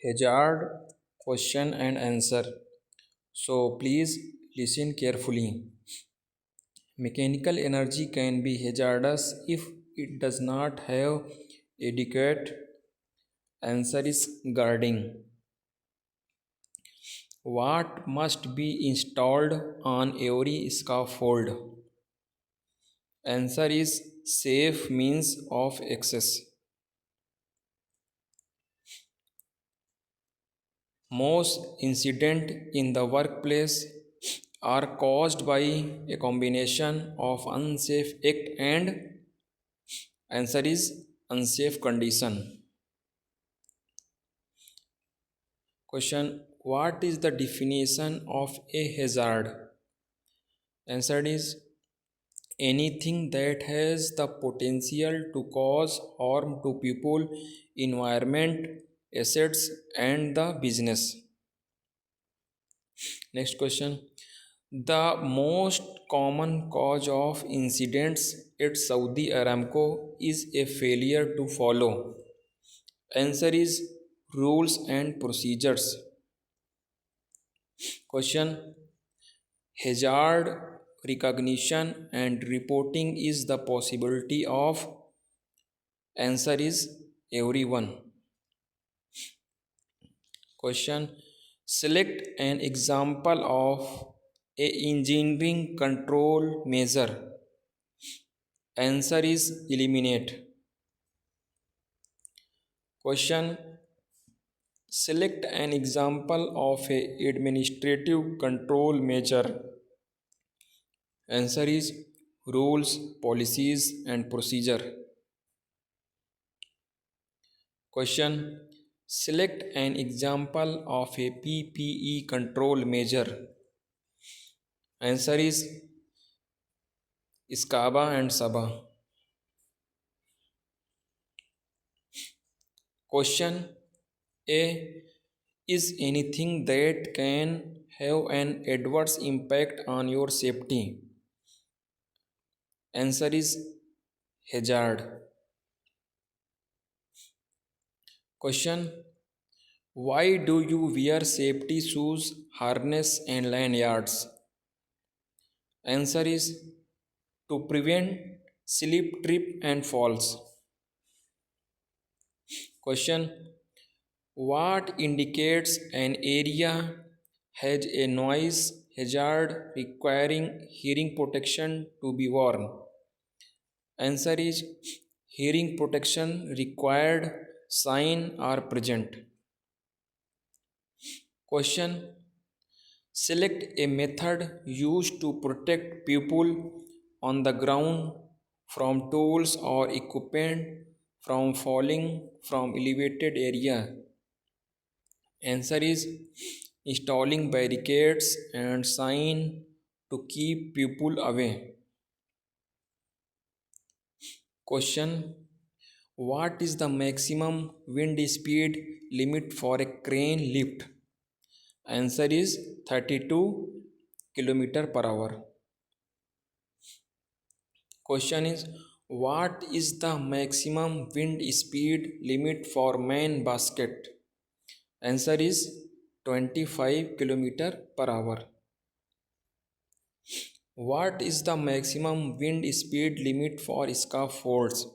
Hazard question and answer. So please listen carefully. Mechanical energy can be hazardous if it does not have adequate answer is guarding. What must be installed on every scaffold? Answer is safe means of access. Most incidents in the workplace are caused by a combination of unsafe act and answer is unsafe condition. Question: what is the definition of a hazard? Answer is anything that has the potential to cause harm to people, environment, assets, and the business. Next question. The most common cause of incidents at Saudi Aramco is a failure to follow. Answer is rules and procedures. Question: hazard recognition and reporting is the possibility of. Answer is everyone. Question: select an example of a engineering control measure. Answer is eliminate. Question: select an example of a administrative control measure. Answer is rules, policies and procedure. Question: select an example of a PPE control measure. Answer is Iskaba and Saba. Question A: is anything that can have an adverse impact on your safety? Answer is hazard. Question: why do you wear safety shoes, harness and lanyards? Answer is to prevent slip, trip and falls. Question: what indicates an area has a noise hazard requiring hearing protection to be worn? Answer is hearing protection required sign are present. Question: select a method used to protect people on the ground from tools or equipment from falling from elevated area. Answer is installing barricades and sign to keep people away. Question: what is the maximum wind speed limit for a crane lift? Answer is 32 km per hour. Question is: what is the maximum wind speed limit for main basket? Answer is 25 km per hour. What is the maximum wind speed limit for scaffolds?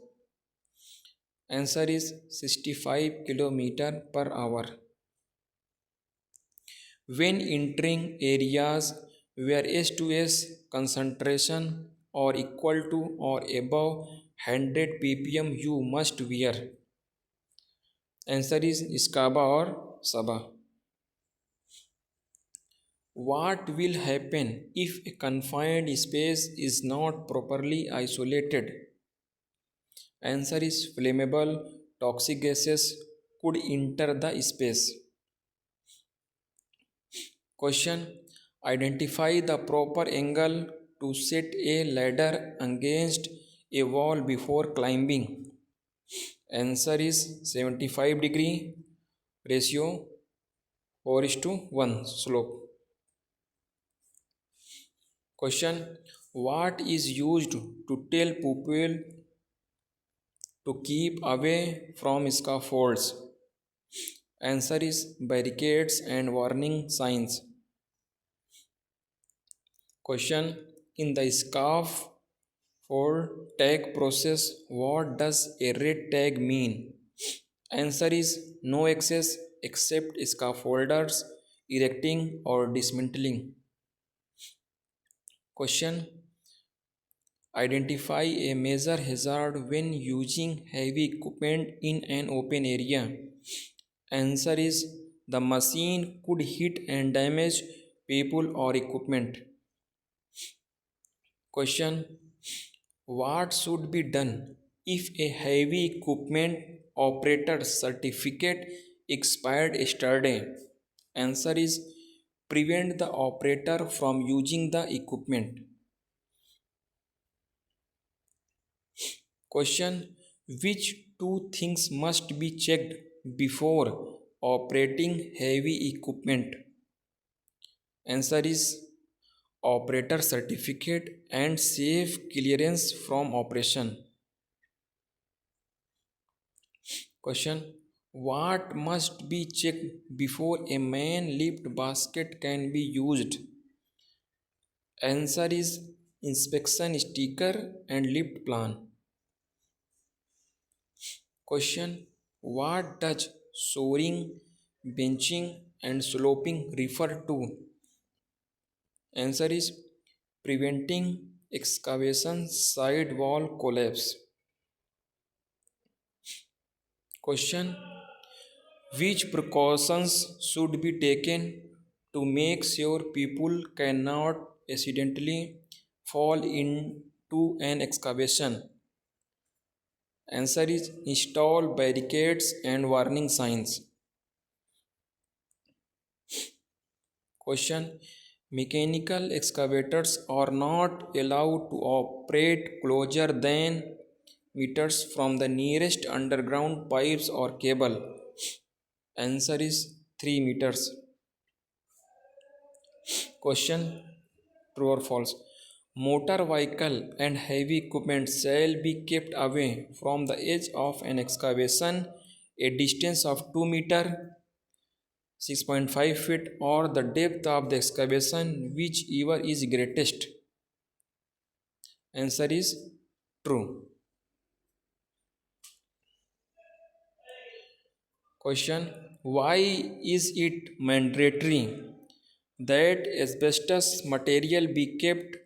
Answer is 65 km per hour. When entering areas where S2S concentration are equal to or above 100 ppm, you must wear. Answer is Iskaba or Saba. What will happen if a confined space is not properly isolated? Answer is flammable toxic gases could enter the space. Question: identify the proper angle to set a ladder against a wall before climbing. Answer is 75-degree ratio 4:1 slope. Question: what is used to tell people to keep away from scaffolds? Answer is barricades and warning signs. Question: in the scarf for tag process, what does a red tag mean? Answer is no access except scaffolders, erecting or dismantling. Question: identify a major hazard when using heavy equipment in an open area. Answer is the machine could hit and damage people or equipment. Question: what should be done if a heavy equipment operator certificate expired yesterday? Answer is prevent the operator from using the equipment. Question: which two things must be checked before operating heavy equipment? Answer is operator certificate and safe clearance from operation. Question: what must be checked before a man lift basket can be used? Answer is inspection sticker and lift plan. Question: what does soaring, benching and sloping refer to? Answer is preventing excavation side wall collapse. Question: which precautions should be taken to make sure people cannot accidentally fall into an excavation? Answer is install barricades and warning signs. Question: mechanical excavators are not allowed to operate closer than meters from the nearest underground pipes or cable. Answer is 3 meters. Question: true or false? Motor vehicle and heavy equipment shall be kept away from the edge of an excavation a distance of 2 meter, 6.5 feet or the depth of the excavation whichever is greatest. Answer is true. Question: why is it mandatory that asbestos material be kept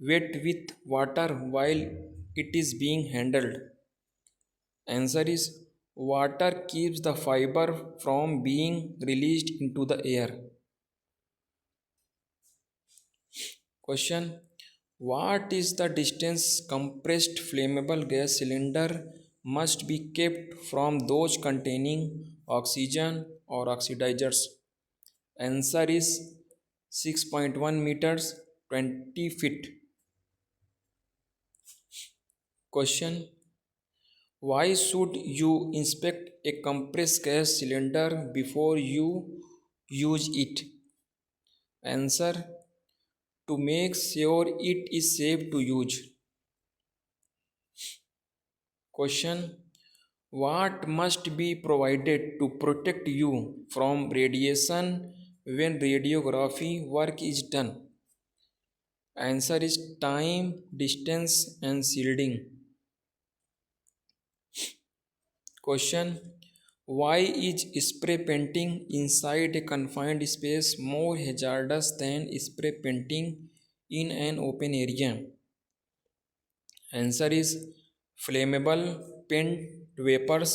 wet with water while it is being handled? Answer is water keeps the fiber from being released into the air. Question: what is the distance compressed flammable gas cylinder must be kept from those containing oxygen or oxidizers? Answer is 6.1 meters, 20 feet. Question: why should you inspect a compressed gas cylinder before you use it? Answer: to make sure it is safe to use. Question: what must be provided to protect you from radiation when radiography work is done? Answer is time, distance and shielding. Question: why is spray painting inside a confined space more hazardous than spray painting in an open area? Answer is flammable paint vapors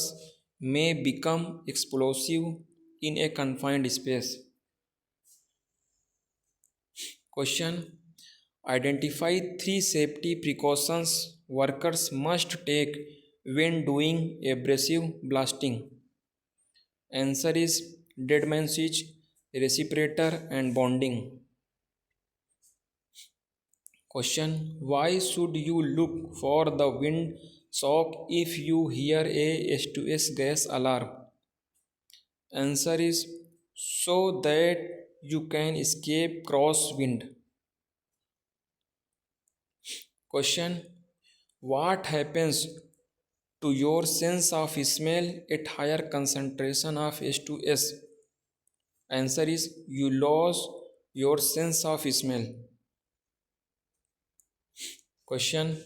may become explosive in a confined space. Question: identify 3 safety precautions workers must take when doing abrasive blasting. Answer is dead man switch, respirator and bonding. Question: why should you look for the wind shock if you hear a S2S gas alarm? Answer is so that you can escape crosswind. Question: what happens to your sense of smell at higher concentration of H2S? Answer is you lose your sense of smell. Question: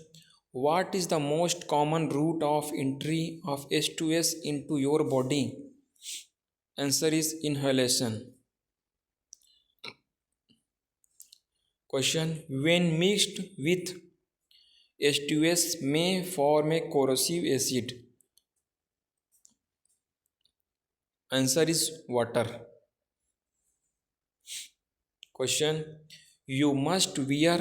what is the most common route of entry of H2S into your body? Answer is inhalation. Question: when mixed with H2S may form a corrosive acid. Answer is water. Question: you must wear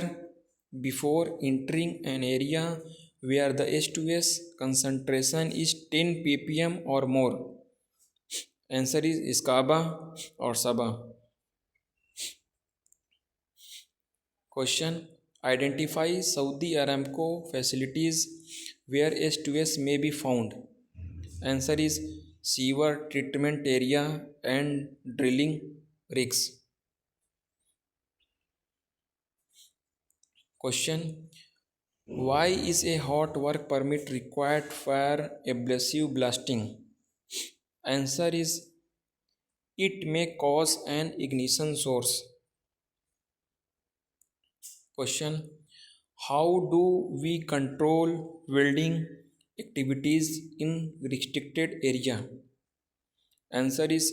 before entering an area where the H2S concentration is 10 ppm or more. Answer is Iskaba or Saba. Question: identify Saudi Aramco facilities where H2S may be found. Answer is sewer treatment area and drilling rigs. Question: why is a hot work permit required for abrasive blasting? Answer is it may cause an ignition source. Question: how do we control welding activities in restricted area? Answer is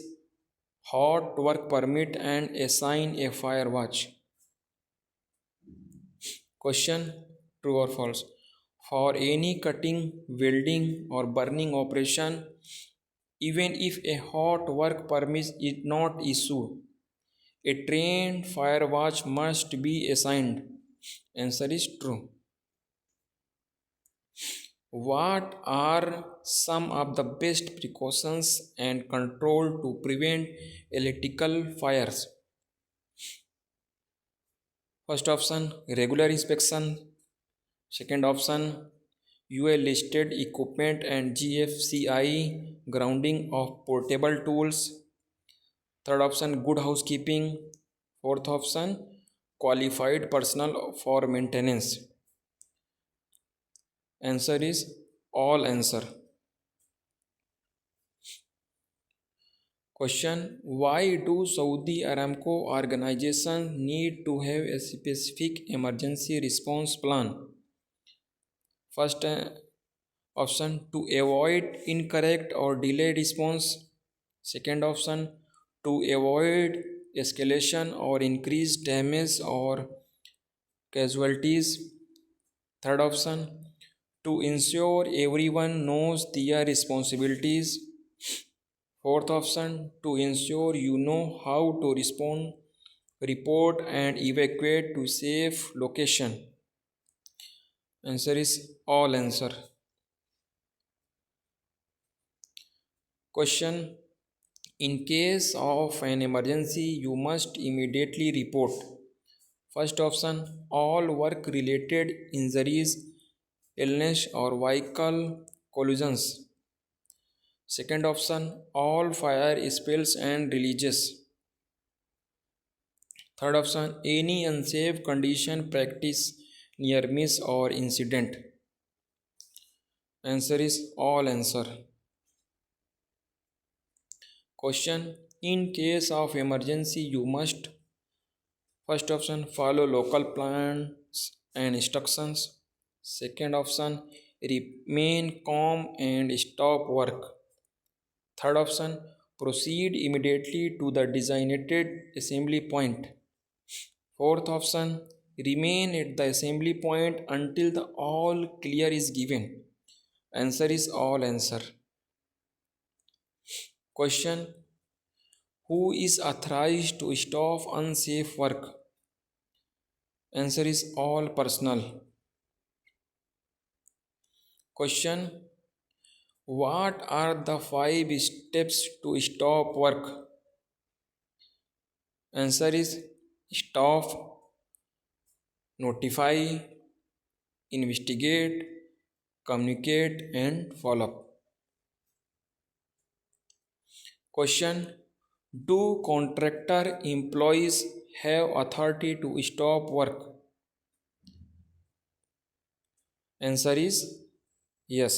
hot work permit and assign a fire watch. Question: true or false? For any cutting, welding or burning operation, even if a hot work permit is not issued, a trained fire watch must be assigned. Answer is true. What are some of the best precautions and control to prevent electrical fires? First option, regular inspection. Second option, UL listed equipment and GFCI grounding of portable tools. Third option, good housekeeping. Fourth option, qualified personnel for maintenance. Answer is all answer. Question: why do Saudi Aramco organizations need to have a specific emergency response plan? First option, to avoid incorrect or delayed response. Second option, to avoid escalation or increased damage or casualties. Third option, to ensure everyone knows their responsibilities. Fourth option, to ensure you know how to respond, report and evacuate to safe location. Answer is all answer. Question: in case of an emergency, you must immediately report. First option, all work related injuries, illness or vehicle collisions. Second option, all fire spills and releases. Third option, any unsafe condition, practice, near miss or incident. Answer is all answer. Question: in case of emergency, you must. First option, follow local plans and instructions. Second option, remain calm and stop work. Third option, proceed immediately to the designated assembly point. Fourth option, remain at the assembly point until the all clear is given. Answer is all answer. Question: who is authorized to stop unsafe work? Answer is all personnel. Question: what are the 5 steps to stop work? Answer is stop, notify, investigate, communicate and follow up. Question: do contractor employees have authority to stop work? Answer is yes.